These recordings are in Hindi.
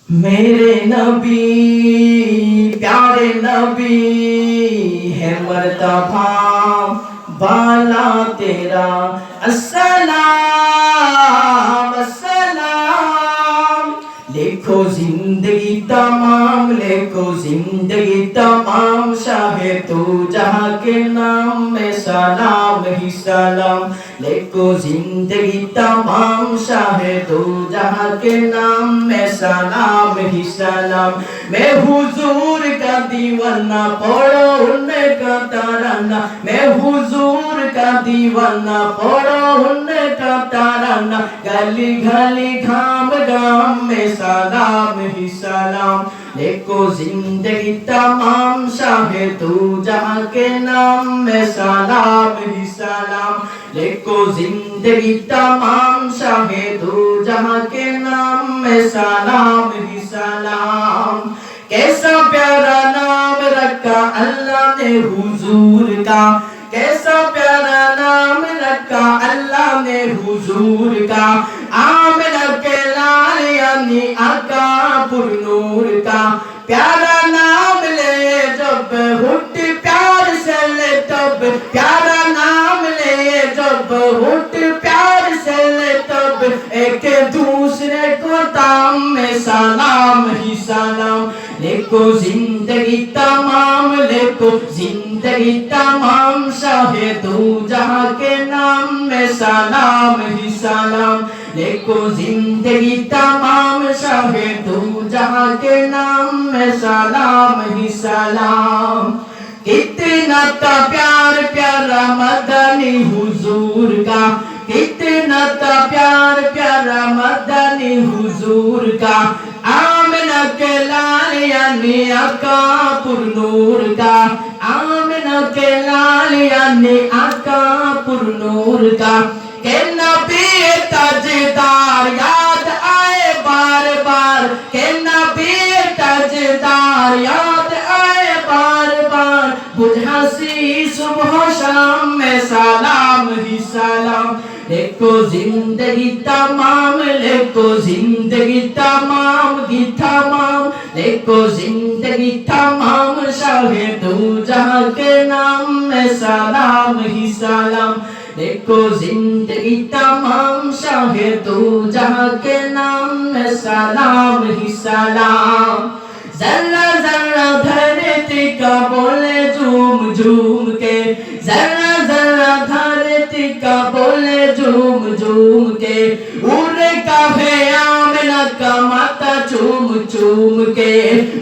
मेरे नबी प्यारे नबी है मर्तबा वाला तेरा अस्सलाम अस्सलाम। लिखो जिंदगी तमाम, लिखो जिंदगी तमाम, शाहे तू जहाँ के नाम में सलाम ही सलाम। लिखो जिंदगी तमाम, शाहे तू जहाँ के नाम में सलाम ही सलाम। मैं हुजूर का दीवाना, पढ़ो उनका तराना। मैं हुजूर का दीवाना, पढ़ो उनका तराना। गली गली घाम गाम में सलाम ही सलाम। देखो जिंदगी तमाम, शाहे तू जहाँ के नाम में सलाम ही सलाम। देखो जिंदगी तमाम, शाहे तू जहाँ के नाम में सलाम ही सलाम। कैसा प्यारा नाम रखा अल्लाह ने हुजूर का, कैसा प्यारा नाम रखा अल्लाह ने हुजूर का। आमिना के लाल यानी आका पुरनूर का। प्यारा नाम ले जब हुट प्यार से ले तब, प्यारा नाम ले जब हुट प्यार से ले तब। एक दूसरे को ताम में सलाम ही सलाम। लेको जिंदगी तमाम, लेको जिंदगी तमाम, शाहे तू जहाँ के नाम में सलाम ही सलाम। लेको जिंदगी तमाम, शाहे तू जहाँ के नाम में सलाम ही सलाम। कितना ता प्यार प्यारा मदनी हुजूर का, कितना ता प्यार प्यारा मदनी हुजूर का। आमिना के लाल यानी आका पुरनूर का। आमिना के लाल यानी आका पुरनूर का। के नबी ताजदार याद आए बार बार, के नबी ताजदार याद आए बार बार। बुझासी सुबह शाम में सलाम ही सलाम। देखो जिंदगी तमाम, लेको जिंदगी तमाम की तमाम। देखो जिंदगी तमाम, शाहे तू जहाँ के नाम में सलाम ही सलाम। देखो जिंदगी तमाम, शाहे तू जहाँ के नाम में सलाम ही सलाम। जर्रा जर्रा धरती का बोले झूम झूम के, जर्रा जर्रा धरती का बोले झूम झूम के। उड़े काफे आमिना का माता चूम चूम के,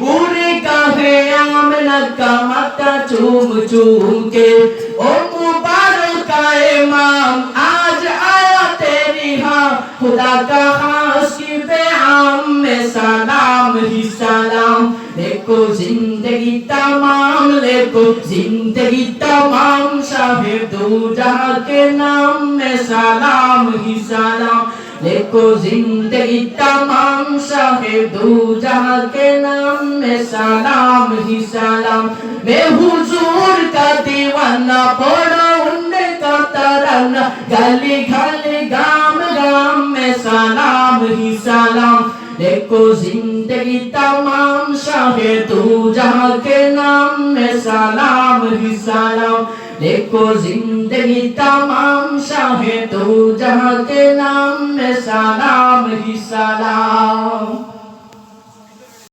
उड़े काफे आमिना का माता चूम चूम के। ओ मुबारक का इमाम आज आया तेरी हाँ, खुदा का खास की बेआम में सलाम ही सलाम। देखो जिंदगी तमाम, लेको जिंदगी तमाम, शाहे तू जहाँ के नाम में सलाम ही सलाम। देखो जिंदगी तमाम, शाहे तू जहाँ के नाम में सलाम ही सलाम। मैं हुजूर का दीवाना, पढ़ो उनका तराना। गली गली गाम गाम में सलाम ही सलाम। देखो जिंदगी तमाम, शाहे तू जहाँ के नाम में सलाम ही सलाम। देखो जिंदगी तमाम, शाहे तू जहाँ के नाम में सलाम ही सलाम।